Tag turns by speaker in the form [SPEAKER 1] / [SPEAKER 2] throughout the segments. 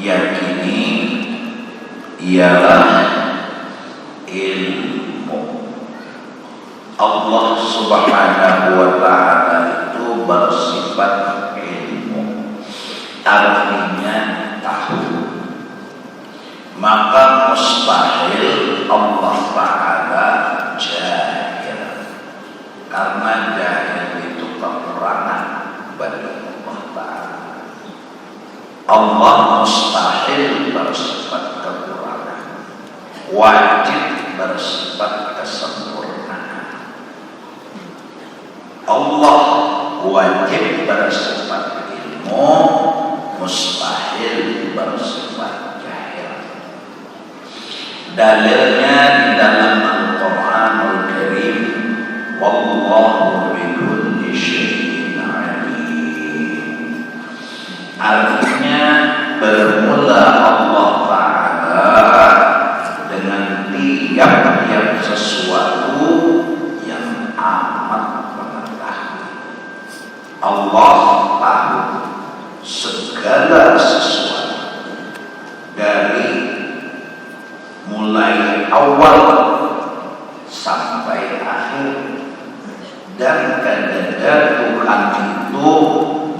[SPEAKER 1] yakini ialah ilmu. Allah Subhanahu wa ta'ala itu bersifat ilmu, artinya tahu. Maka mustahil Allah Ta'ala jahil, karena jahil itu kekurangan bagi Allah Ta'ala. Allah mustahil bersifat kekurangan, wajib bersifat kesempurnaan. Allah wajib bersifat ilmu, mustahil bersifat jahil. Dalilnya di dalam Al-Quranul Karim, wallahu bikulli syai'in alim. Artinya bermula Allah Ta'ala dengan tiap-tiap sesuatu yang amat mengetahui. Allah tahu segala sesuatu dari mulai awal sampai akhir, dan kadang Tuhan itu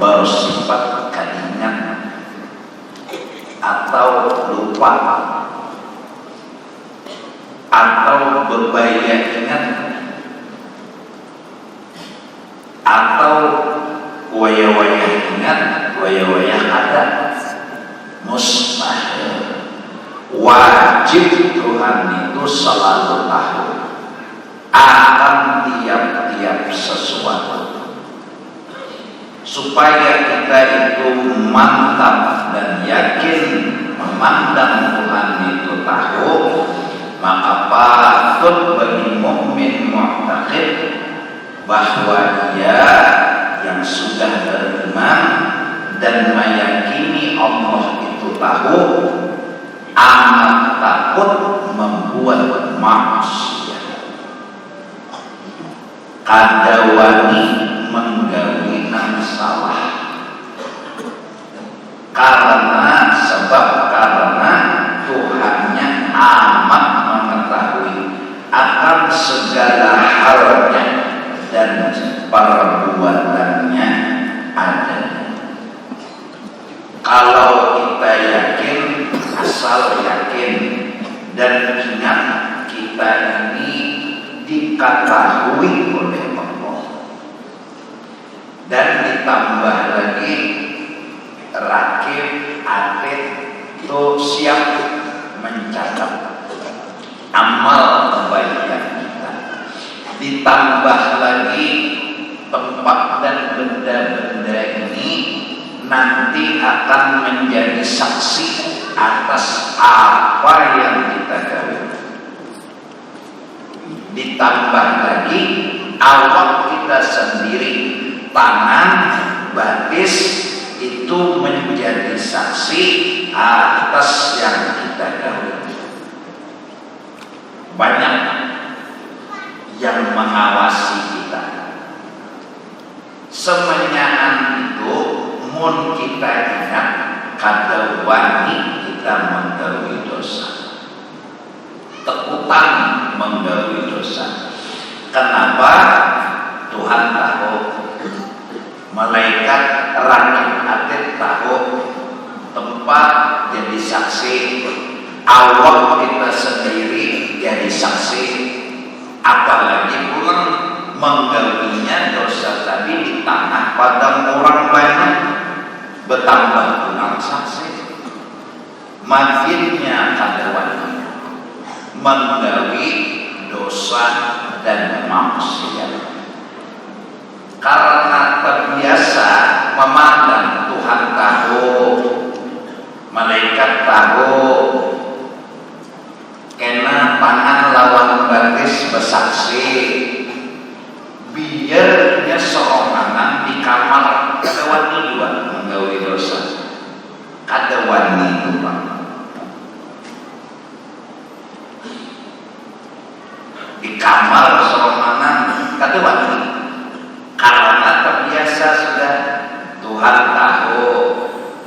[SPEAKER 1] bersifat ingat atau lupa atau berbahaya ingat atau waya-waya ingat, waya-waya ada. Mustahil. Wajib Tuhan itu selalu tahu akan tiap-tiap sesuatu, supaya kita itu mantap dan yakin memandang Tuhan itu tahu. Maka patut bagi mukmin mu'taqid bahwa dia yang sudah beriman dan meyakini Allah itu tahu, amat takut membuat maksiat, kadawani menggawi nang salah, karena Tuhannya amat mengetahui akan segala halnya dan perbuatannya ada. Kalau kita yakin, asal yakin dan ingat, kita ini diketahui oleh Allah, dan ditambah lagi rakib atid itu siap mencatat amal kebaikan kita. Ditambah lagi tempat dan benda-benda ini nanti akan menjadi saksi atas apa yang kita gawe. Ditambah lagi awak kita sendiri, tangan, batis itu menjadi saksi atas yang kita gawe. Banyak yang mengawasi kita. Semenyaan itu mun kita ingat kada wani kita menggawi dosa, tekutan menggawi dosa. Kenapa? Tuhan tahu, malaikat rakib atid tahu, tempat jadi saksi, awak kita sendiri jadi saksi, apalagi pulang menggawinya dosa tadi di tanah padang orang banyak, bertambah kurang saksi. Makinnya kadawani menggawi dosa dan maksiat, karena terbiasa memandang Tuhan tahu, malaikat tahu, kena tangan lawan batis bersaksi, biarnya seorangan di kamar kadawani juga menggawi dosa, kadawani juga. Di kamar seorangan kadawani, karena terbiasa sudah. Tuhan tahu,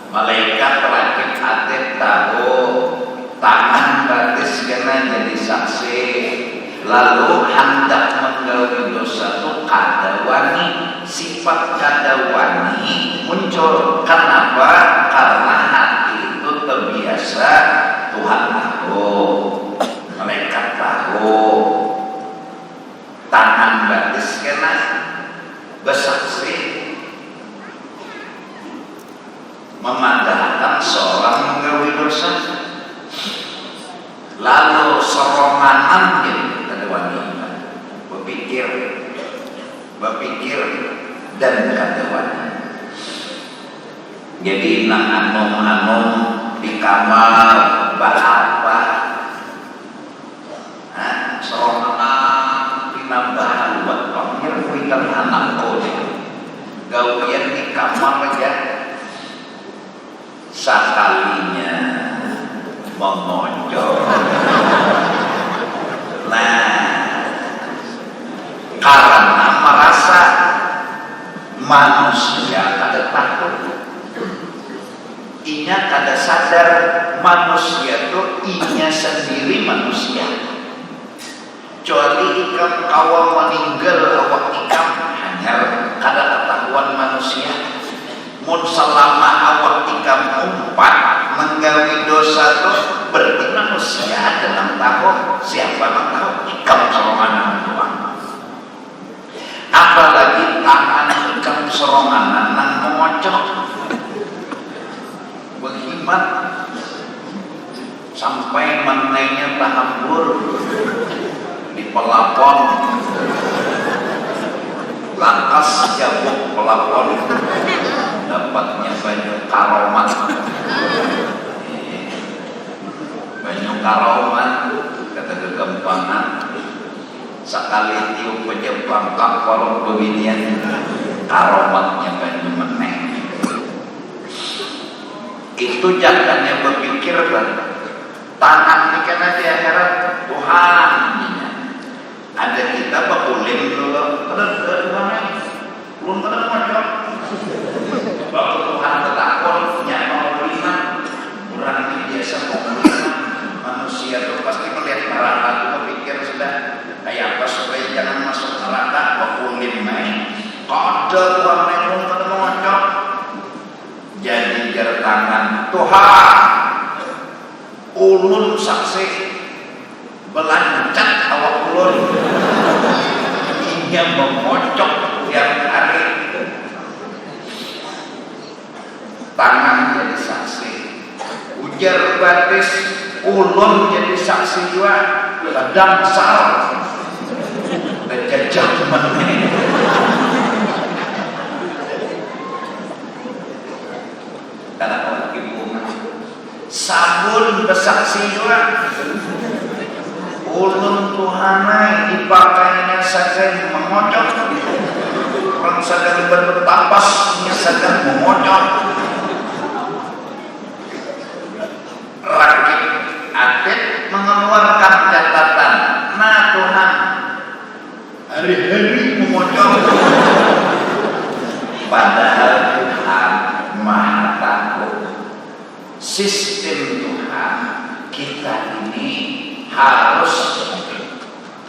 [SPEAKER 1] malaikat rakib atid kena jadi saksi, lalu hendak menggawi dosa itu kada wani, sifat kada wani muncul. Kenapa? Karena hati itu terbiasa Tuhan tahu, malaikat tahu, tangan batis kena bersaksi memadahkan seorang menggawi dosa. Lalu seronganan gitu kada wani berpikir dan kada wani. Jadi nang anom di kamar bahapa, seronganan pinambahan buat pamir kuitan anak kode gawian di kamar aja sekalinya mengonjol. Nah, karena merasa manusia kada takut, inya kada sadar manusia itu inya sendiri manusia. Kecuali ikam awal meninggal awak ikam hanya kada ketahuan manusia. Mun selama awak ikam umpat menggawi dosa itu berarti manusia dalam tahu, siapa yang tahu ikam seronganan doang. Apalagi tangan ikam seronganan nang mengocok berkhidmat sampai menainya tahambur di pelapon, lantas jabuk pelapon dapatnya banyak karomat. Banyak karomat kata kegempangan sekali tiup penyebang kapal beginian karomatnya banyak meneng. Itu jangannya berpikir tangan dikena di akhirat Tuhan. Ada kita bakulim dulu kada Tuhan belum kada macam baku Tuhan tetakon nyak mau beriman orang ini biasa mau beriman. Manusia itu pasti melihat neraka itu berpikir sudah kayak apa supaya jangan masuk neraka bakulim main kada Tuhan belum kada macam. Jadi jar tangan Tuhan ulun saksi belancat awak ulun hingga memocok tiap hari. Tangan jadi saksi, ujar batis ulun jadi saksi juga. Kadang sal terjejak meneh. Karena orang ibu sabun bersaksi juga. Ulun Tuhanai dipakainya saja mengocok, orang sadar bertapasnya saja mengocok. Rakit atlet mengeluarkan catatan, nah Tuhan hari-hari mengocok. Padahal Tuhan Maha Takut. Sistem Tuhan kita ini harus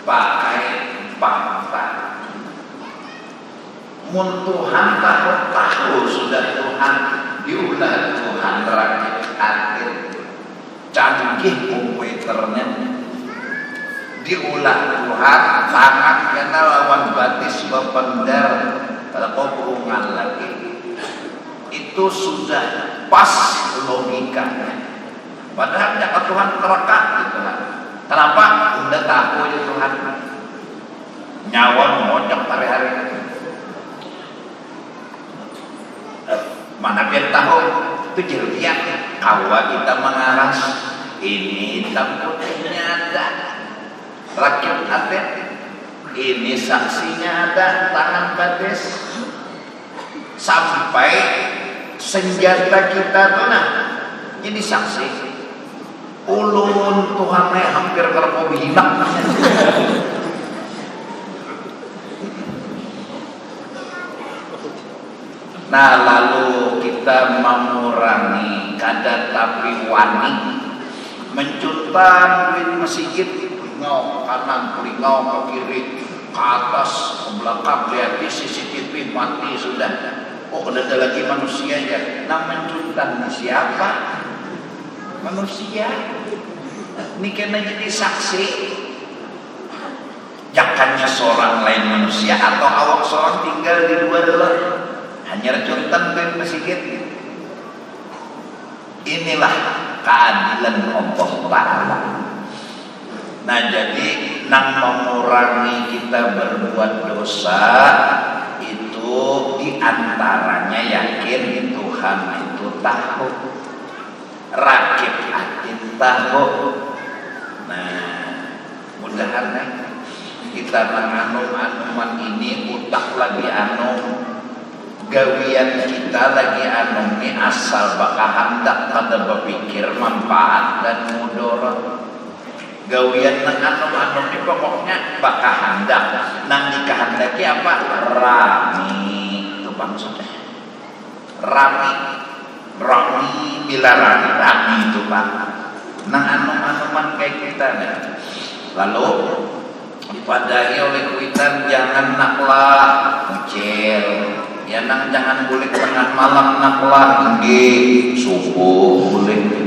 [SPEAKER 1] pakai fakta. Mun Tuhan tahu sudah Tuhan diulah Tuhan rakit atlet canggih komputernya diulah Tuhan tangan kena lawan batis bependar kalau kurungan lagi itu sudah pas logikanya. Padahal tidak Tuhan terekat gitu lah. Kenapa? Udah tahu ya Tuhan nyawa mengocok hari-hari. Mana dia tahu itu jertian kawa kita mengaras ini hitam putihnya ada rakit atlet ini saksinya ada tangan batis sampai senjata kita tuh nah jadi saksi ulun Tuhannya hampir kalau hilang. Nah lalu kita mengurangi kada tapi wani Mencutan duit masjid, pelingau kanan, pelingau ke kiri, ke atas, ke belakang, lihat di CCTV, mati sudah. Oh, ada lagi manusia ya. Nah, mencutan siapa? Manusia. Ini kena jadi saksi. Jakannya seorang lain manusia atau awak seorang tinggal di luar lah. Hanya contoh duit masjid. Inilah keadilan Allah Ta'ala. Nah, jadi nang mengurangi kita berbuat dosa itu diantaranya yakin Tuhan itu tahu, rakib atin tahu. Nah, mudahan kita menganum-anuman ini utak lagi anu, gawian kita lagi anu ini asal bakal hendak pada berpikir manfaat dan mudarat. Gawian nang anu-anu ini pokoknya bakal hendak nang dikehendaki apa? Rami itu maksudnya. Rami bila rami itu Pak. Nang anu-anuman kayak kita nih. Lalu dipadahi oleh kuitan jangan naklah kecil. Ya nang jangan boleh tengah malam naklah nggih subuh boleh.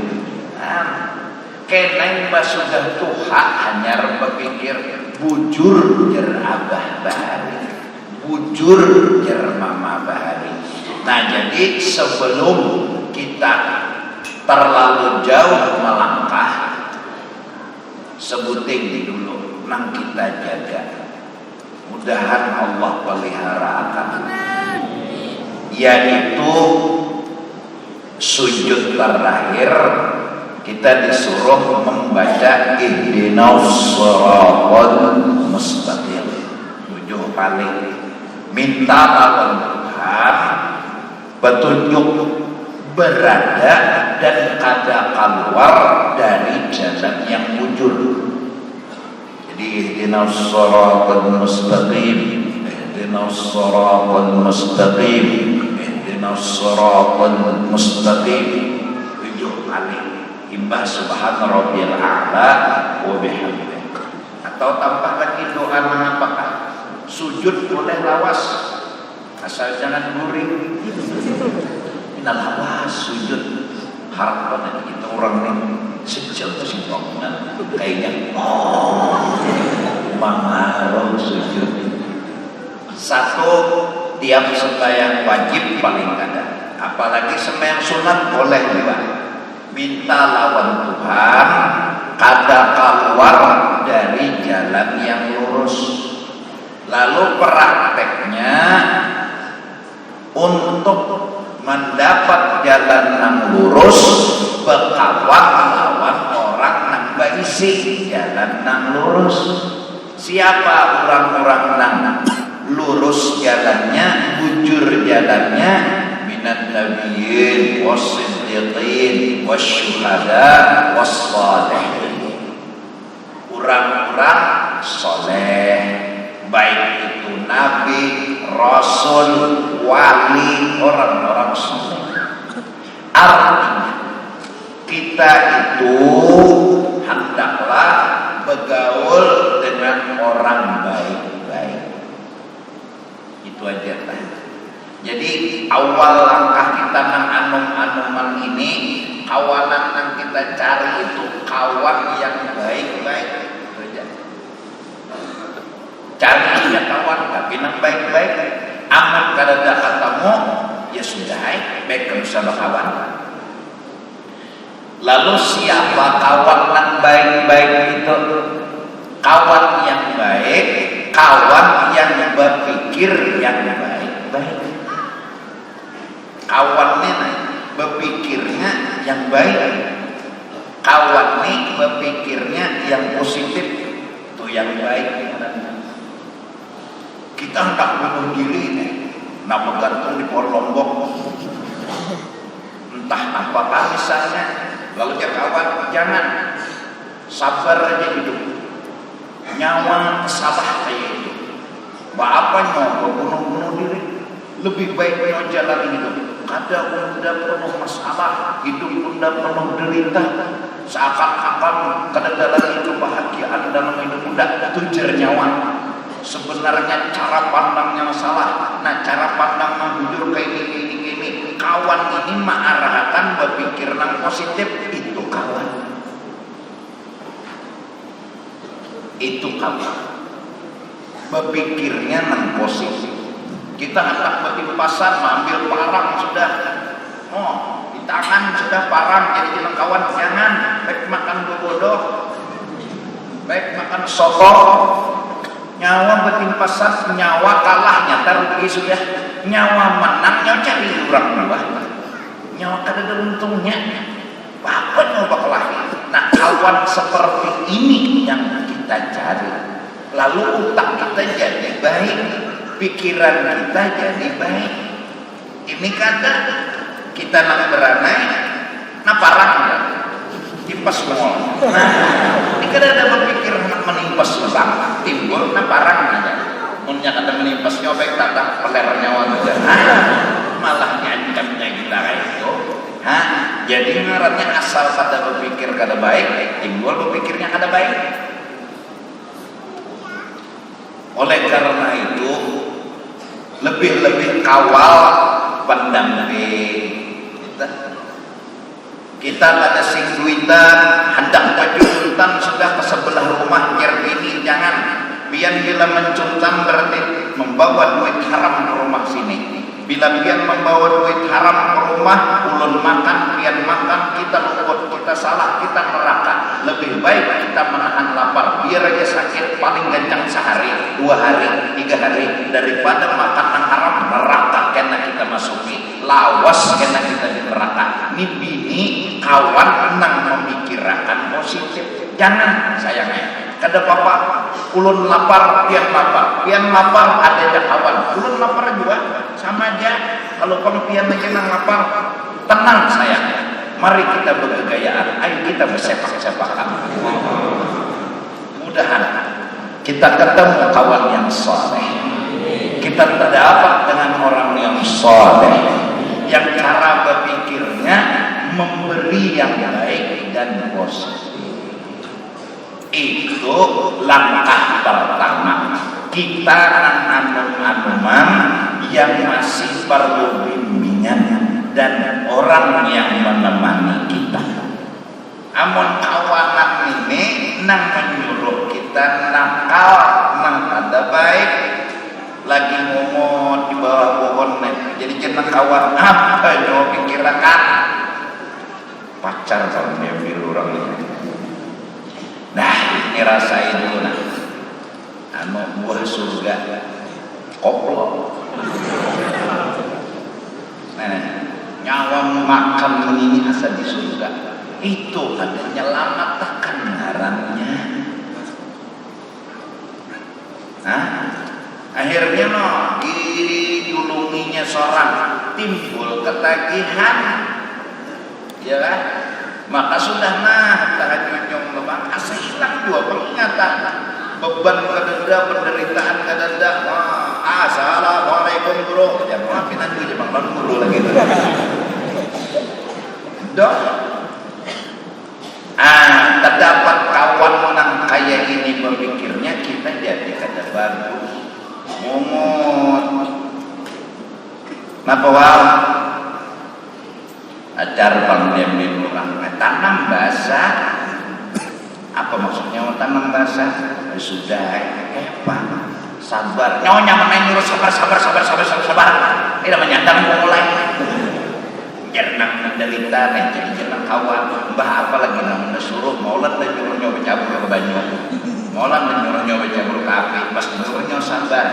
[SPEAKER 1] Keneng sudah Tuhan hanya berpikir bujur jer abah bahari, bujur jer mama bahari. Nah, jadi sebelum kita terlalu jauh melangkah, sebutin dulu nang kita jaga. Mudahan Allah pelihara akan yaitu sujud terakhir kita disuruh membaca ihdinas shiratal mustaqim. Tujuh kali minta lawan Tuhan petunjuk berada dan kada keluar dari jalan yang bujur. Jadi ihdinas shiratal mustaqim, ihdinas shiratal mustaqim, ihdinas shiratal mustaqim. Tujuh kali imbah subhana rabbiyal a'la wa bihamdihi. Atau tambah lagi doa mengapakah? Sujud boleh lawas asal jangan guring. Inal lawas sujud harapan kita orang ini sejauh sih bangunan kayaknya mengaruh sujud. Satu tiap sembahyang wajib paling kada, apalagi sembahyang sunat boleh juga. Minta lawan Tuhan kada keluar dari jalan yang lurus. Lalu prakteknya untuk mendapat jalan yang lurus berkawan lawan orang yang berisi jalan yang lurus. Siapa orang-orang yang lurus jalannya, bujur jalannya? Minan nabiyyin was-siddiqin wasyuhada was-shalihin. Orang-orang soleh, baik itu nabi, rasul, wali, orang-orang soleh. Artinya kita itu hendaklah bergaul dengan orang baik-baik. Itu aja lah. Jadi awal langkah kita nang anum-anuman ini, kawanan yang kita cari itu kawan yang baik-baik. Itu aja. Cari ya kawan tapi nang baik-baik. Amat kada ada katamu ya sudah baik kamu sama kawan. Lalu siapa kawan yang baik-baik itu? Kawan yang baik, kawan yang berpikir yang baik-baik. Kawan ini berpikirnya yang baik, kawan ini berpikirnya yang positif, itu yang baik. Kita hendak bunuh diri ini, nak bergantung di pohon lombok, entah apakah misalnya. Lalu ya kawan, jangan sabar aja hidup, nyawa salah kayak itu. Apa nyawa bunuh diri? Lebih baik nyawa jalan hidup. Kada bunda penuh masalah, hidup bunda penuh derita. seakan-akan kedadalan kebahagiaan dalam hidup muda tujar nyawa. Sebenarnya cara pandangnya salah. Nah, cara pandang menghujur kayak gini. Kawan ini mengarahkan berpikir yang positif, itu kawan. Itu kawan. Berpikirnya yang positif. Kita hendak bertimpasan, ambil parang sudah. Oh, di tangan sudah parang, jadi jangan kawan, jangan. Baik makan bodoh, baik makan soto. Nyawa bertimpasan, nyawa kalah, nyata rugi sudah. Nyawa menang, nyawa cari orang dua. Nyawa kada ada untungnya. Apa nyawa kalah? Nah, kawan seperti ini yang kita cari. Lalu otak kita jadi baik, pikiran kita jadi baik. Ini kata kita nak beranai, nah parang ya, timpas semua. Nah, ini kada ada berpikir nak menimpas orang, timbul nah parang aja. Punya kata menimpas nyobek tatang peler nyawa aja. Malah nyancamnya kita kayak itu. Jadi ngarannya asal kada berpikir kada baik, timbul berpikirnya kada baik. Oleh karena itu lebih-lebih kawal pendamping kita pada sing duitan hendak pajuntan sudah ke sebelah rumah biar ini jangan biar bila mencuntan berarti membawa duit haram ke rumah sini. Bila biar membawa duit haram ke rumah ulun makan biar makan kita luput, kita salah, kita neraka. Lebih baik kita menahan lapar biar aja sakit paling gancang sehari, 2 hari, 3 hari daripada makanan haram neraka kena kita masuki, lawas kena kita di neraka. Ini bini kawan nang memikirkan positif. Jangan sayangnya kada apa-apa ulun lapar pian lapar ada aja kawan ulun lapar juga sama aja. Kalau kamu pian aja nang lapar tenang sayangnya, mari kita bergegayaan, ayo kita bersepak-sepakan. Mudahan kita ketemu kawan yang soleh, kita terdapat dengan orang yang soleh yang cara berpikirnya memberi yang baik dan positif. Itu langkah pertama. Kita anum-anuman yang masih perlu bimbingan dan orang yang menemani kita. Amun kawanan ini nang menyuruh kita nakal, nang ada baik, lagi ngomong di bawah pohon nih. Jadi jeneng kawan apa yang pikirkan pacar kalau dia biru orang ini. Nah, ini rasain dulu nah. Anu buah surga koplo. Nah, nyawa makan ini asa di surga. Itu ada nyelamatkan ngarannya. Nah, akhirnya didulunginya seorang timbul ketagihan. Ya kan? Maka sudah tahajud yang lebang asa hilang dua pengingatan beban kadenda penderitaan kadenda. Assalamualaikum bro, jangan maafin aku aja bang guru lagi itu. Dok, terdapat kawan menang kaya ini berpikirnya kita jadi kada bagus ngomong. Napa wal? Ajar bang diambil orang tanam basah. Apa maksudnya tanam basah? Sudah Pak sabar nyonya main nyuruh sabar. Ini namanya tanggung mulai jernang menderita dan jadi jernang kawan mbah apa lagi namanya suruh maulan dan nyuruh nyoba cabur ke banyu maulan dan nyuruh nyoba cabur ke api pas nyuruhnya sabar.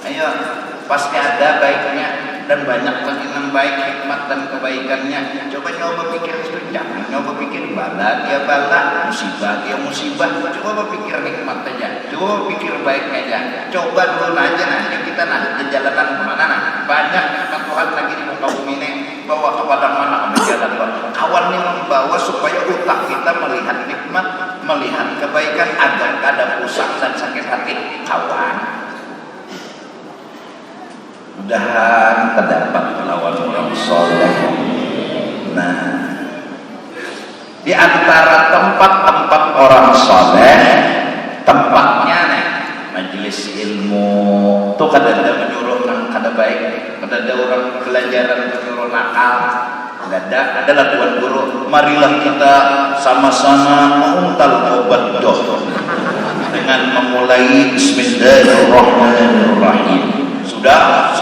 [SPEAKER 1] Ayo pasti ada baiknya dan banyak lagi yang baik hikmat dan kebaikannya. Coba nyoba pikir itu, jangan nyoba pikir bala dia bala, musibah dia musibah. Coba pikir nikmat aja, coba pikir baik aja. Coba dulu aja nanti kita di jalanan kemana nah. Banyak nikmat Tuhan lagi di muka bumi ini, bawa kepada mana kami jalan. Kawan yang membawa supaya otak kita melihat nikmat, melihat kebaikan agar kada pusat dan sakit hati. Kawan mudahan terdapat lawan orang soleh. Nah, Di antara tempat-tempat orang soleh, tempatnya nih majelis ilmu tuh kadang-kadang menyuruh orang kada baik, kadang-kadang orang pelajaran menyuruh nakal. Adalah Tuan Guru, marilah kita sama-sama menguntal obat doh dengan memulai Bismillahirrahmanirrahim. Sudah,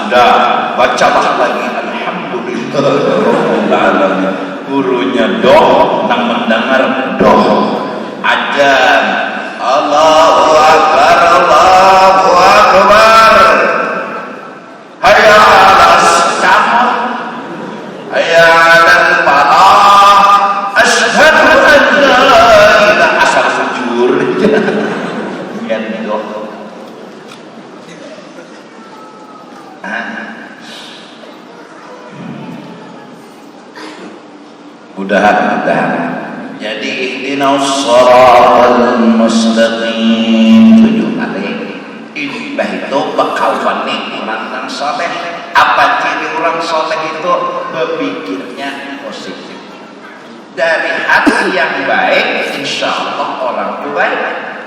[SPEAKER 1] bacalah lagi Alhamdulillahirabbil alamin. Gurunya doh, nang mendengar doh. Ajan, Allahu Akbar, Allahu Akbar. Hayya 'alas salat, hayya 'alal falah, asyhadu an la ilaha asal fujur. Yang doh. Mudah-mudahan. Jadi ihdinas shiratal mustaqim. Tujuh kali. Ini itu bakal panik orang yang soleh. Apa ciri orang soleh itu? Berpikirnya positif. Dari hati yang baik, insya Allah orang itu baik.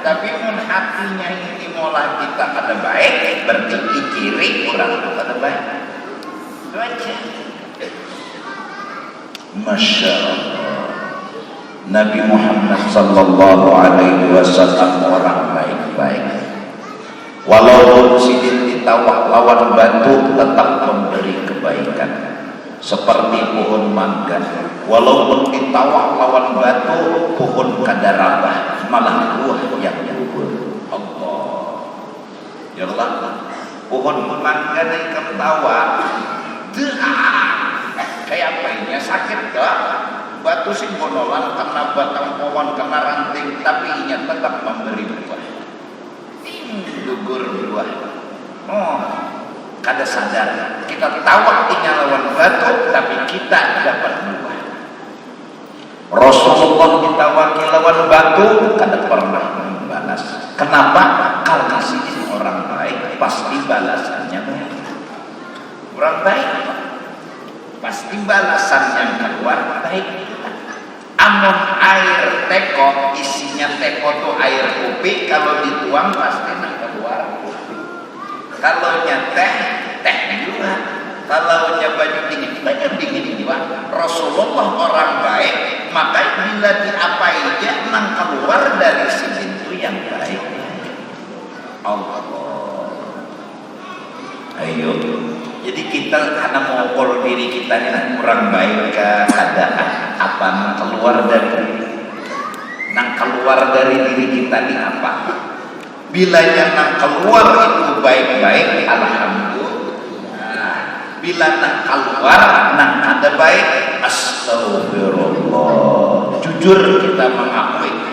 [SPEAKER 1] Tapi mun hatinya ini mulai kita kada baik, berarti ciri orang itu kada baik. Itu aja. Masya Allah, Nabi Muhammad sallallahu alaihi wasallam orang baik-baik. Walaupun sidin ditawak lawan batu tetap memberi kebaikan. Seperti pohon mangga, walaupun ditawak lawan batu pohon kadarabah malah buah yang gugur. Allah, ya Allah, pohon mangga yang ketawa kayak apanya sakit gak? Batu sing bonolan karena batang pohon kena ranting, tapi inya tetap memberi buah. Gugur buah. Oh, kada sadar kita tawak inya lawan batu, tapi kita dapat buah. Rasulullah ditawaki lawan batu, kada pernah membalas. Kenapa? Karena si orang baik pasti balasannya baik. Orang baik pasti balasan yang keluar baik. Amun air teko, isinya teko tuh air kopi, kalau dituang pasti nak keluar kopi. Kalau teh, teh juga. Kalau baju dingin, baju dingin juga. Rasulullah orang baik, maka bila diapai aja nang keluar dari sini itu yang baik. Allah. Ayo. Jadi kita karena mengukur diri kita ini kurang baik ke keadaan apa nang keluar dari diri kita ini apa? Bila yang keluar itu baik-baik, alhamdulillah. Bila nang keluar nang ada baik, astagfirullah. Jujur kita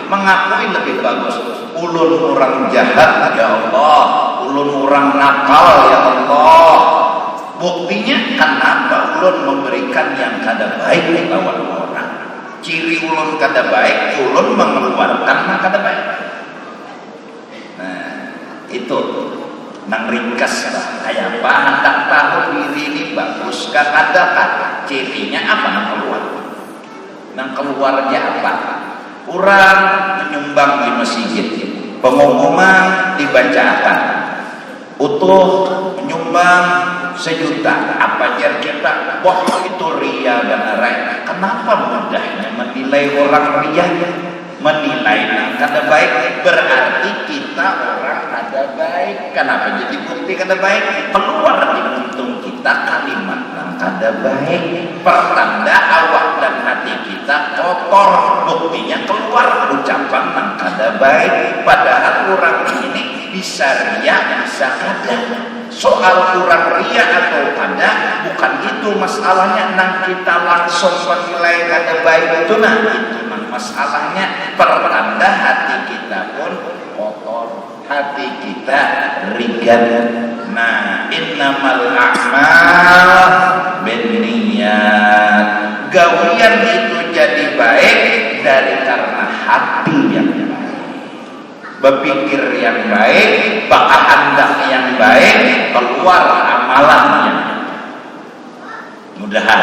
[SPEAKER 1] mengakui lebih bagus. Ulun orang jahat ya Allah, ulun orang nakal ya Allah. Buktinya kenapa ulun memberikan yang kada baik lawan orang. Ciri ulun kada baik, ulun mengeluarkan yang kada baik. Nah, itu nang ringkas lah. Kayak apa? Hendak tahu diri ini bagus kan ada kan? Cirinya apa nang keluar? Nang keluarnya apa? Orang menyumbang di masjid, pengumuman dibacakan, utuh menyumbang 1 juta. Apa jar kita? Wah itu ria dan rai. Kenapa mudahnya menilai orang ria? Menilai yang kada baik berarti kita orang kada baik. Kenapa jadi bukti kada baik? Keluar di untung kita kalimat yang kada baik. Pertanda awak dan hati kita kotor. Buktinya keluar ucapan yang kada baik. Padahal orang ini bisa ria, bisa kada. Soal kurang ria atau kada bukan itu masalahnya. Nang kita langsung menilai kada baik itu itu masalahnya. Pertanda hati kita pun kotor, hati kita ringan. Nah, innamal a'mal binniyat. Gawian itu jadi baik dari karena hati yang berpikir yang baik, kehendak yang baik, keluar amalannya. Mudahan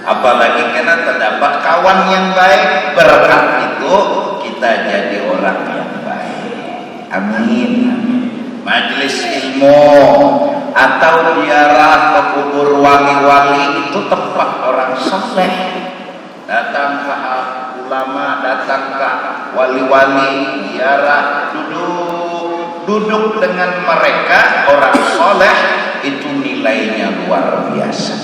[SPEAKER 1] Apalagi karena terdapat kawan yang baik, berkat itu kita jadi orang yang baik. Amin. Majelis ilmu atau ziarah ke kubur wali-wali itu tempat orang soleh. Datang ke ulama, datang ke wali-wali, ziarah, duduk dengan mereka orang soleh, itu nilainya luar biasa.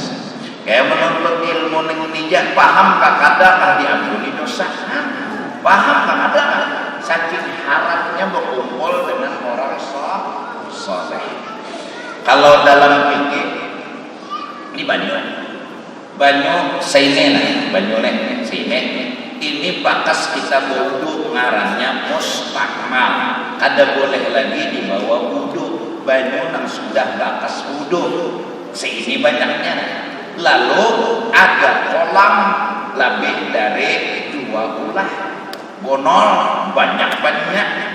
[SPEAKER 1] Kayak menuntut ilmu nijak, paham kah kadang diampuni dosa? Paham kah kadang? Saking harapnya berkumpul dengan orang soleh. Kalau dalam fikih ini banyu saine, ini bakas kita wudu ngarannya mustakmal. Kada boleh lagi dibawa wudu, banyu yang sudah bakas wudu. Ini banyaknya. Lalu ada kolam lebih dari 2 ulah. Bonol banyak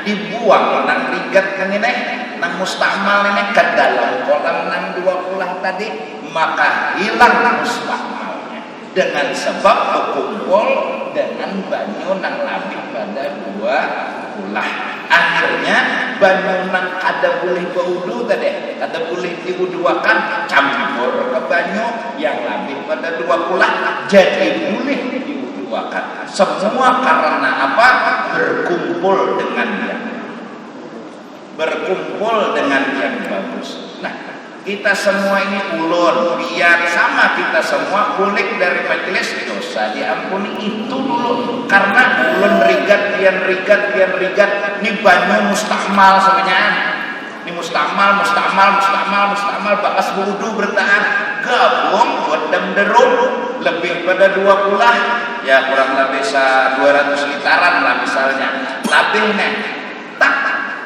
[SPEAKER 1] dibuang nang rigat kan ini, nang mustakmal ini ke dalam kolam nang 2 ulah tadi, maka hilang mustakmalnya dengan sebab berkumpul dengan banyu nang lebih pada 2 ulah. Akhirnya banyu nang kada boleh berwudu tadi, kada boleh diwuduakan, campur ke banyu yang lebih pada 2 ulah, jadi boleh diwuduakan. Semua karena apa? Berkumpul dengan yang bagus. Nah, kita semua ini ulun, biar sama kita semua kulik dari majelis dosa diampuni itu dulu. Karena ulun rigat ini banyu mustakmal sebenarnya. Ini mustakmal bakas wudu bertahan, gabung buat derum lebih pada 2 ulah, ya kurang lebih 200 litaran lah misalnya. Lebih nih, tak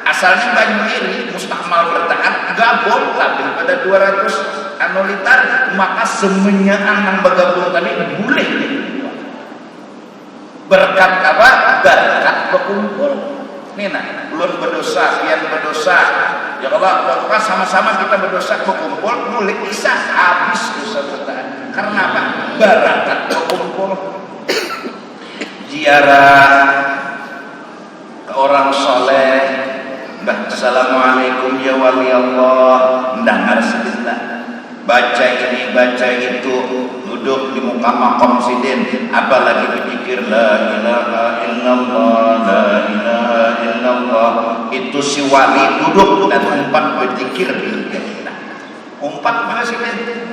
[SPEAKER 1] asalnya banyu ini mustakmal bertahan, gabung lebih pada 200 liter, maka semuanya yang bergabung tadi boleh. Berkat apa? Berkat berkumpul. Nih nah, ulun berdosa, pian berdosa. Ya Allah, pokoknya sama-sama kita berdosa berkumpul, boleh bisa habis dosa bertahan. Karena apa? Berkat berkumpul. Ziarah ke orang soleh. Assalamualaikum ya wali Allah, mendengar sebentar, baca ini baca itu, duduk di muka makom sidin, apalagi berzikir la ilaha illallah, la ilaha illallah, itu si wali duduk dan umpat berzikir di kita. Umpat mana sidin?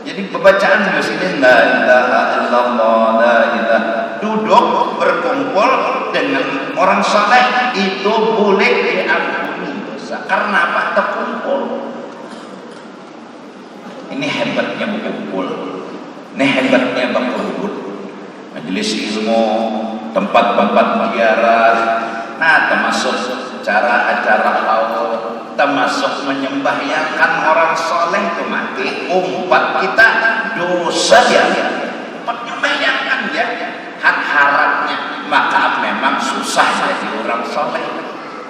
[SPEAKER 1] Jadi pembacaan di sidin la ilaha illallah, la ilaha, duduk berkumpul dengan orang saleh itu boleh diampuni dosa. Karena apa? Terkumpul. Ini hebatnya berkumpul. Ini hebatnya berkumpul. Majelis ilmu, tempat-tempat ziarah. Nah, termasuk acara haul, termasuk menyembahyangkan orang soleh itu mati. Umpat kita dosa ya. Umpat menyembahyangkan ya. Hak harapnya, maka memang susah jadi orang soleh.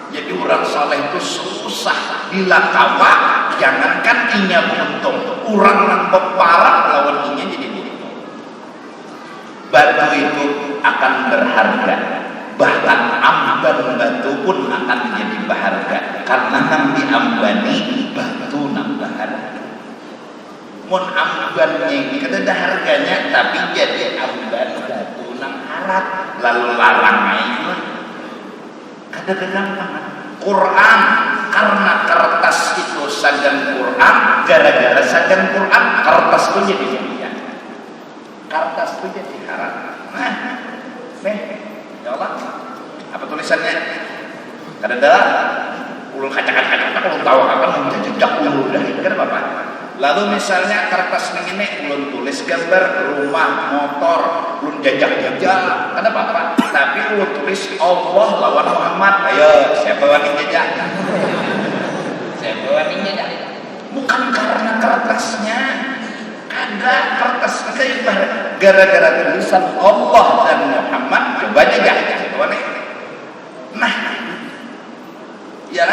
[SPEAKER 1] Jadi orang soleh itu susah dilakawa. Jangankan inya beruntung, orang yang berparah lawan inya jadi beruntung. Batu itu akan berharga, bahkan amban batu pun akan menjadi berharga karena nang diambani batu nang berharga. Mun ambannya kada ada harganya, tapi jadi amban batu nang harat, lalu larangnya itu kada gampang. Quran, karena kertas itu sagan Quran, gara-gara sagan Quran kertas itu jadi jadian, kertas itu jadi haram. Nah, ya Allah, apa tulisannya? Kada ada, ulun kacak-kacak, ulun tahu apa menjejak ulun dah, kan apa? Lalu misalnya kertas ini ulun tulis gambar rumah, motor, ulun jajak-jajak, ada apa-apa. Tapi ulun tulis Allah lawan Muhammad. Ayo, siapa wani jajak? Siapa wani jajak? Bukan karena kertasnya. Ada kertas kayak gara-gara tulisan Allah dan Muhammad, coba jajak. Siapa wani? Nah, ya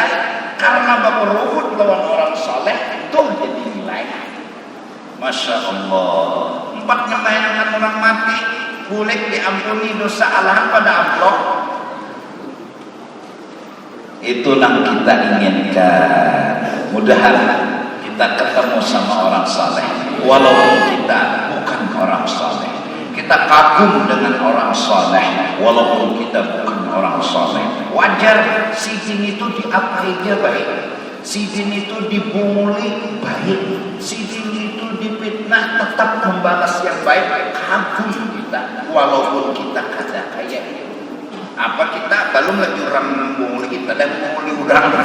[SPEAKER 1] karena berurut lawan orang saleh itu jadi nilai. Masya Allah. Empat nyembayangan orang mati boleh diampuni dosa alahan pada amplop. Itulah kita inginkan. Mudahan kita ketemu sama orang saleh, walaupun kita bukan orang saleh. Kita kagum dengan orang saleh, walaupun kita bukan orang saleh. Wajar si jin itu diapain dia baik, si jin itu dibuli baik, si jin itu difitnah tetap membalas yang baik. Kagum kita, walaupun kita kada kayak dia. Apa kita belum lagi orang membuli kita dan membuli orang.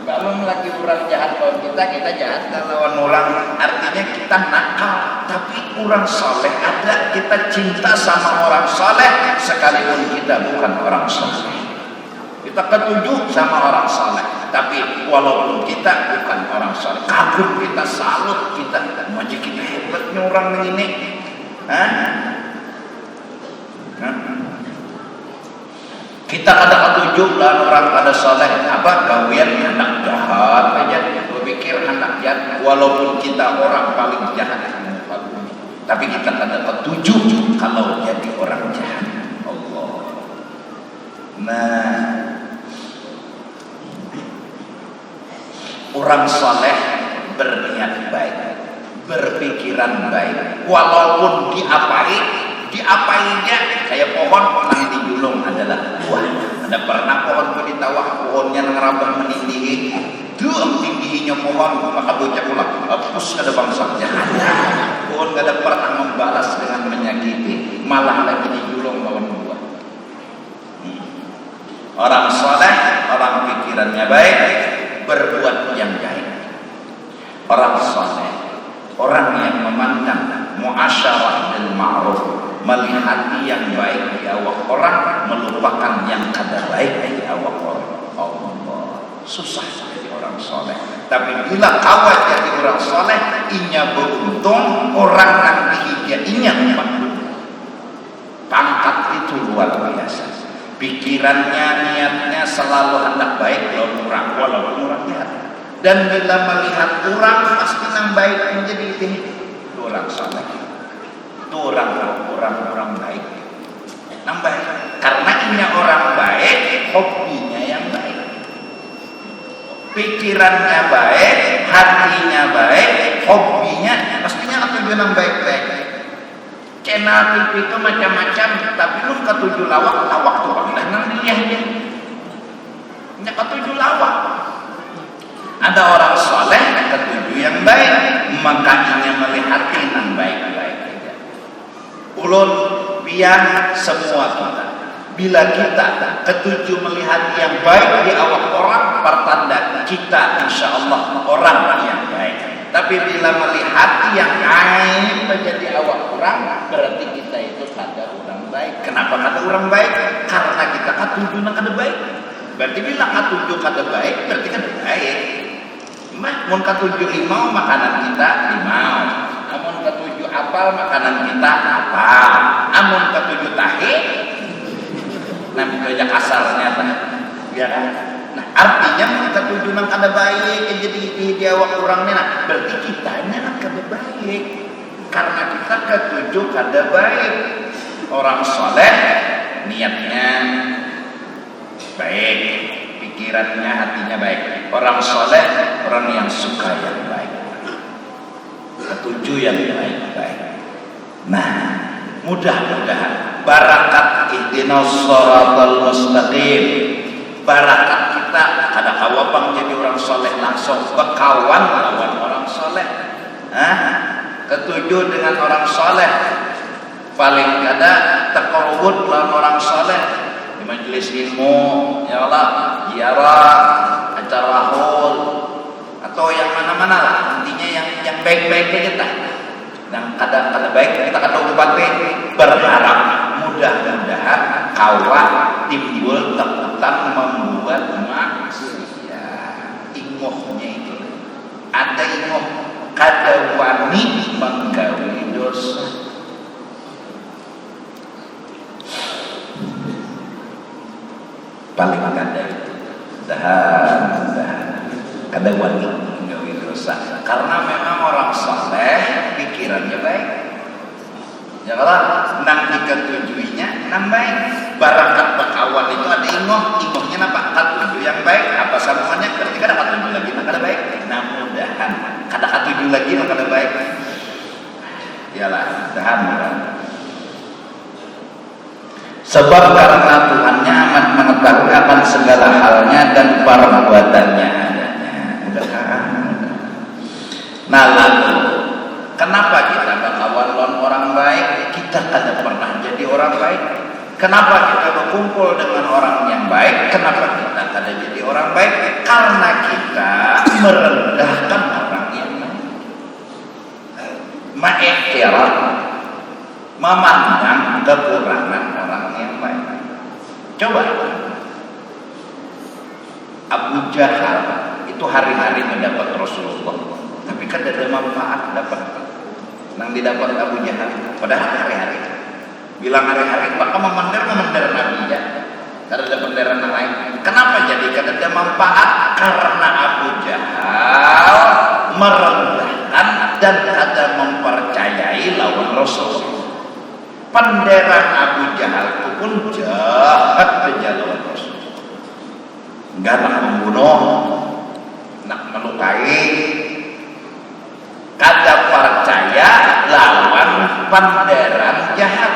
[SPEAKER 1] Belum lagi orang jahat lawan kita jahat lawan orang. Artinya kita nakal, tapi orang saleh ada. Kita cinta sama orang saleh sekalipun kita bukan orang saleh. Kita ketujuh sama orang saleh, tapi walaupun kita bukan orang saleh, kagum kita, salut kita. Macam kita hebatnya orang ini. Kita ada ketujuh dan orang ada saleh, apa gawian anak jahat aja, berpikir anak jahat, walaupun kita orang paling jahat di muka bumi, tapi kita ada ketujuh kalau jadi orang jahat. Allah. Nah, orang saleh berniat baik, berpikiran baik, walaupun diapainya kayak pohon nang dijulung adalah buah. Ada pernah pohon berditawah pohonnya ngerabah menindih, tuh tindihinya pohon maka bocah pulang hapus ada bangsanya. Pohon gak ada pernah membalas dengan menyakiti, malah lagi dijulung lawan buah. Orang saleh, orang pikirannya baik, berbuat yang baik. Orang saleh, orang yang memandang muasyarah bil ma'ruf, melihat yang baik di awak orang, melupakan yang kada baik di awak orang. Allah, susah jadi orang soleh. Tapi bila awak jadi orang soleh, inya beruntung, orang yang dihijainya pangkat itu luar biasa. Pikirannya, niatnya selalu hendak baik lawan orang, walaupun orang jahat. Dan bila melihat orang pasti yang baik menjadi itu orang soleh. Itu orang baik, nambah karena ini orang baik, hobinya yang baik, pikirannya baik, hatinya baik, hobinya pastinya tujuan yang baik-baik. Channel TV itu macam-macam, tapi lu ketujuh lawak tuh bang, nang dilihatnya, punya ketujuh lawak. Ada orang soleh ketujuh yang baik, makanya melihat yang baik-baik. Ulun biar semua kita, bila kita ketujuh melihat yang baik di awak orang, pertanda kita insya Allah orang yang baik. Tapi bila melihat yang aib menjadi awak orang, berarti kita itu kada orang baik. Kenapa kada orang baik? Karena kita ketujuh nak kada baik. Berarti bila ketujuh kada baik, berarti kada baik. Mun ketujuh limau makanan kita limau. Amun ketujuh apal makanan kita apal. Amun ketujuh tahi, nah itu aja kasarnya ya kan. Nah artinya mun ketujuh nang kada baik jadi di awak orangnya, nah berarti kitanya nang kada baik karena kita ketujuh kada baik. Orang soleh niatnya baik, pikirannya hatinya baik. Orang soleh orang yang suka yang baik, ketujuh yang baik-baik. Nah, mudah-mudahan barakat ihdinas shiratal mustaqim, barakat kita kada kawabang jadi orang soleh langsung berkawan lawan orang soleh. Ketujuh dengan orang soleh, paling kada terkorubut lawan orang soleh di majelis ilmu, ya Allah, ziarah, acara haul, atau yang mana-mana lah, intinya yang baik-baik aja tak. Yang kada baik kita kada ubati, berharap mudah-mudahan kawah timbul tekutan membuat maksiat. Imohnya itu ada imoh kada wani menggawi dosa. Paling kada itu dahan kada wani menggawi dosa. Karena memang orang saleh pikirannya baik, Ya kalau nang diketujuinya nang baik. Barakat bekawan itu ada ingohnya apa? Katuju yang baik. Apa sambungannya? Ketika ada katuju lagi nang kada baik. Nah mudahan kada katuju lagi nang kada baik. Iyalah, mudahan. Sebab karena Tuhannya amat mengetahui akan segala halnya dan perbuatannya adanya. Mudahan. Nah lalu kenapa kita berkawan orang baik? Kita kada pernah jadi orang baik. Kenapa kita berkumpul dengan orang yang baik? Kenapa kita kada jadi orang baik? Karena kita merendahkan orang yang baik. Ma'iktiraf, memandang kekurangan orang yang baik. Coba Abu Jahal itu hari-hari mendapat Rasulullah, tapi kan ada manfaat dapat nang didapat Abu Jahal. Padahal hari-hari bilang hari-hari maka memender Nabi ya. Kada ada benderan lain. Kenapa jadi kada ada manfaat? Karena Abu Jahal merendahkan dan kada mempercayai lawan Rasul. Penderan Abu Jahal itu pun jahat saja lawan Rasul. Enggak nak membunuh, nak melukai, kada percaya lawan penderan jahat,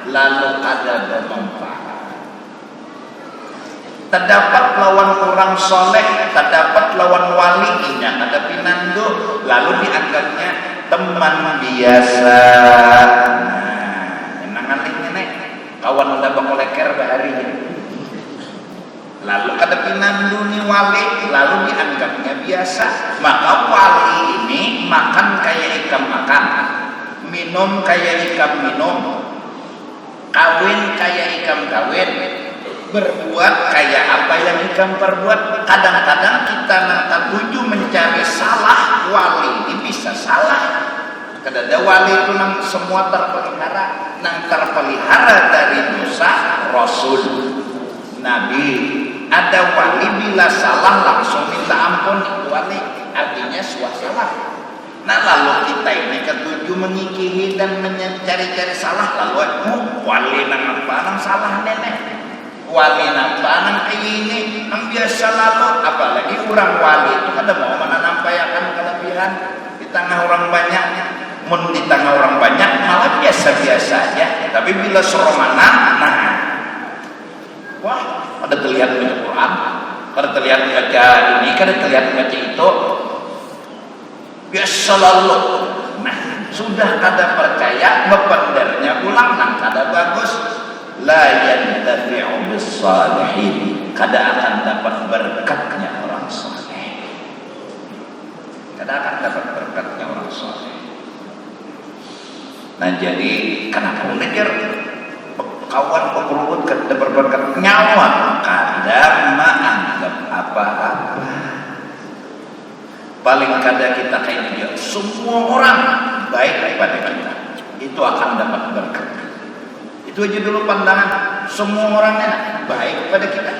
[SPEAKER 1] lalu kada bermanfaat. Terdapat lawan orang soleh, terdapat lawan walinya, ada pinando, lalu dianggapnya teman biasa. Nah, enang alihnya nih, kawan udah bakal leker bahari. Lalu ada pinando nih wali, lalu dianggapnya biasa. Maka wali ini makan kayak ikan makan, minum kayak ikan minum, kawin kayak ikan kawin, berbuat kayak apa yang ikan perbuat. Kadang-kadang kita tertuju mencari salah wali ini bisa salah. Kadang-kadang wali itu nang semua terpelihara, nang terpelihara dari dosa Rasul Nabi. Ada wali bila salah langsung minta ampun, itu wali artinya salah. Nah lalu kita ini ketujuh mengikiri dan mencari-cari salah, lalu wali nang apa nang salah nenek, wali nang nang ini nang biasa lalu. Apalagi orang wali itu kada mau menampakkan kelebihan di tengah orang banyak. Di tengah orang banyak malah biasa-biasa aja. Tapi bila soromanan, nah wah, ada terlihat baca Quran, kada terlihat baca ini, kada terlihat baca itu. Biasa lalu. Nah, sudah kada percaya, bependernya pulang nang kada bagus. La yantafi'u bis-salihin. Kada akan dapat berkatnya orang saleh. Kada akan dapat berkatnya orang saleh. Nah, jadi kenapa mengejar kawan pekerut kada berberkat nyawa, kada menganggap apa-apa. Paling kada kita kayak dia, semua orang baik pada kita, itu akan dapat berkat. Itu aja dulu pandangan, semua orang enak baik pada kita.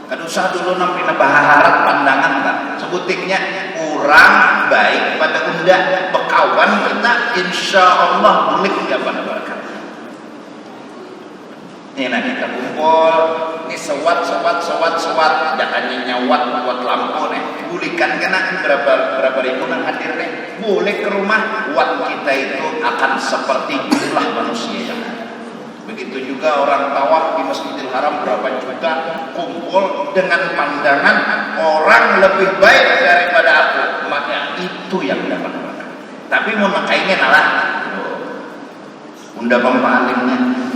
[SPEAKER 1] Kada usah dulu nampi baharap pandangan kan. Sebutiknya orang baik pada unda bekawan kita, insya Allah boleh dapat berkat. Ini nah kita kumpul, ini sewat, jangan nyawat buat lampu nih. Bulikan kena berapa ribu nang hadir nih. Boleh ke rumah, buat kita itu akan seperti jumlah manusia yang ada. Begitu juga orang tawaf di Masjidil Haram berapa juta kumpul dengan pandangan orang lebih baik daripada aku, maka itu yang dapat berkat. Tapi mau makainya nalah, unda pampalinnya.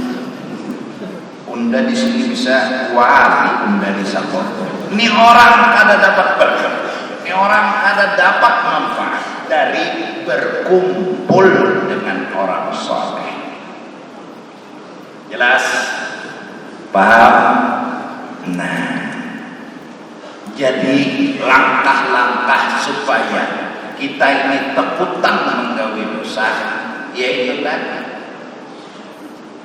[SPEAKER 1] Unda di sini bisa wali, unda di sana. Ini orang ada dapat berkat. Ini orang ada dapat manfaat dari berkumpul dengan orang saleh. Jelas? Paham? Nah, jadi langkah-langkah supaya kita ini tekutan menggawi dosa, yaitu tadi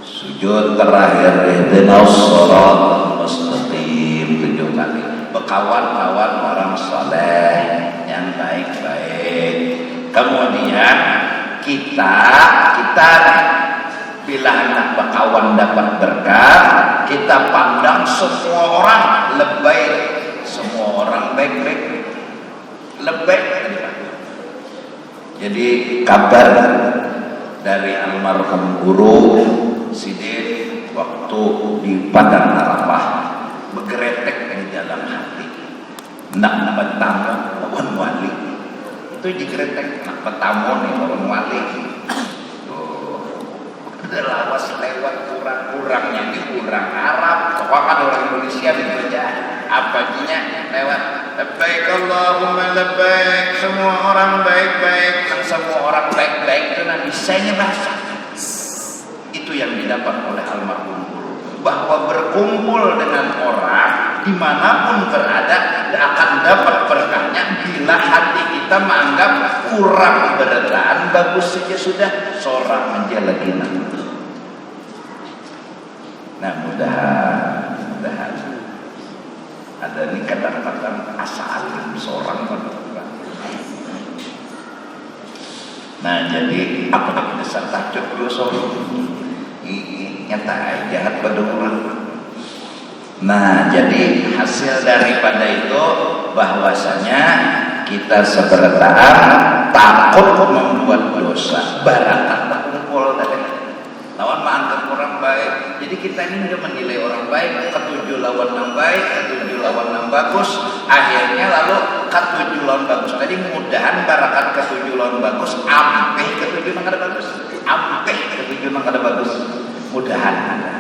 [SPEAKER 1] sujud terakhir ihdinas shiratal mustaqim 7 kali, berkawan-kawan orang saleh yang baik-baik. Kemudian kita bila anak bakawan dapat berkah, kita pandang semua orang lebay, semua orang baik-baik, lebay. Jadi kabar dari almarhum guru Sidin waktu di Padang Arafah bergeretek di dalam hati. Nak bertamu lawan wali itu digeretek, nak bertamu nih lawan wali. Lawas lewat kurang-kurangnya ini kurang Arab, kan orang Indonesia gitu aja. Apanya lewat labbaik Allahumma labbaik, semua orang baik-baik, kan semua orang baik-baik itu nabi saya bahasa. Itu yang didapat oleh almarhum guru, bahwa berkumpul dengan orang dimanapun berada akan dapat berkahnya bila hati kita menganggap kurang berlebihan, bagus saja sudah seorang menjalani nanti. Nah mudah-mudahan ada ini kadang-kadang asa alim seorang orang. Nah jadi apa yang dasar takjub Yusuf nyata jahat pada orang. Nah jadi hasil daripada itu bahwasanya kita sebertaan takut membuat dosa, barakat tak kumpul tadi lawan mengangkat orang baik. Jadi kita ini sudah menilai orang baik, ketujuh lawan yang baik, ketujuh lawan yang bagus, akhirnya lalu ketujuh lawan bagus. Tadi mudahan barakat ketujuh lawan bagus, ampeh ketujuh yang ada bagus, ampeh ketujuh yang ada bagus, mudahan ada.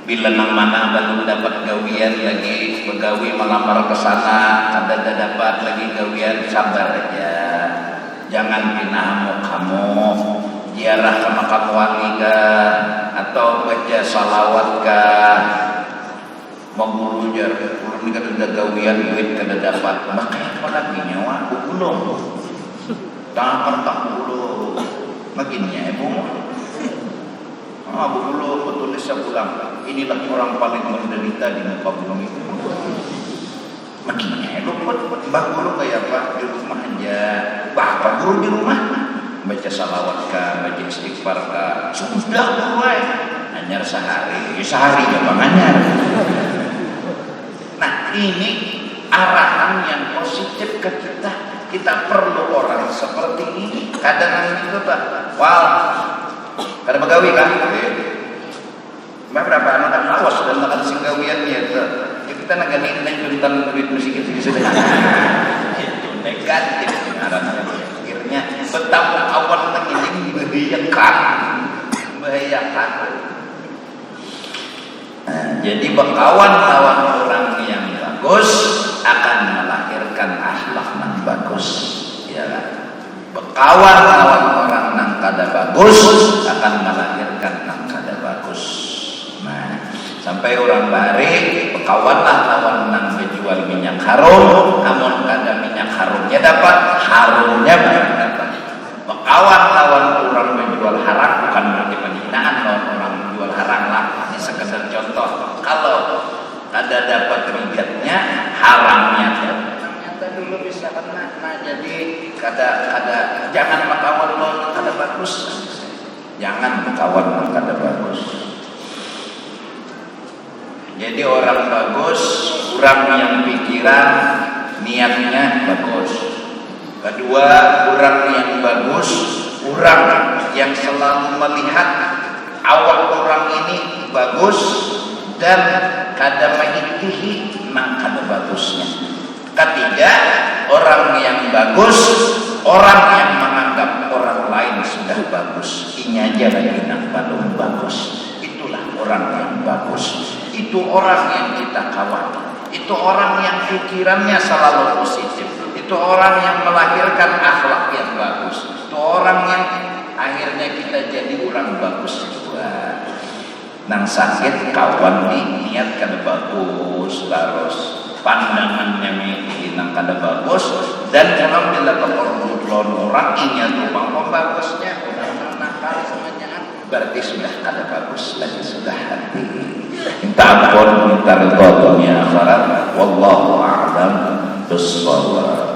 [SPEAKER 1] Bila nang mana belum dapat gawian lagi, pegawai melamar ke sana, ada dapat lagi gawian, sabar aja. Jangan pindah kamu, ziarah ke makam wali kah, atau baca salawat kah, mengguru jar, belum kada gawian duit kada dapat, makanya apa lagi nyawa, belum, tangan tak bulu, makinnya ibu. Abu Bulu petulis pulang. Inilah orang paling menderita di muka bumi itu. Makanya lupa Mbak Guru kayak apa di rumah aja. Bapak Guru di rumah baca salawat kah, baca istighfar kah, sudah mulai hanya sehari ya makanya. Nah ini arahan yang positif ke kita. Kita perlu orang seperti ini. Kadang itu Pak. Kada pegawai kan? Berapa anak awas dan makan singgawiannya itu. Ya kita nak ganti tentang duit musik itu sudah. Itu negatif arahnya. Akhirnya betapa awan ini membahayakan. Jadi berkawan lawan orang yang bagus akan melahirkan akhlak yang bagus. Ya kan? Berkawan lawan orang yang kada bagus akan melahirkan yang kada bagus. Nah, sampai orang bari berkawanlah lawan yang menjual minyak harum, namun kada minyak harumnya dapat, harumnya dapat. Berkawan lawan orang menjual haram bukan berarti penghinaan lawan orang menjual haram lah. Ini sekedar contoh. Kalau kada dapat ribatnya, haramnya ternyata dulu bisa kena. Nah, jadi kada jangan berkawan lawan kada bagus. Jangan berkawan lawan kada bagus. Jadi orang bagus, orang yang pikiran niatnya bagus. Kedua, orang yang bagus, orang yang selalu melihat awal orang ini bagus dan kada mengikuti nang kada bagusnya. Ketiga, orang yang bagus, orang yang menganggap orang lain sudah bagus, ini aja lagi nang belum bagus. Itulah orang yang bagus. Itu orang yang kita kawan. Itu orang yang pikirannya selalu positif. Itu orang yang melahirkan akhlak yang bagus. Itu orang yang akhirnya kita jadi orang bagus juga. Nang sakit kawan nih niat kada bagus terus pandangannya mikir nang kada bagus dan kalau bila keperluan orang ini tumpang bagusnya udah nakal semuanya berarti sudah kada bagus lagi sudah hati. Minta ampun minta ridha dunia akhirat wallahu a'lam bissawab.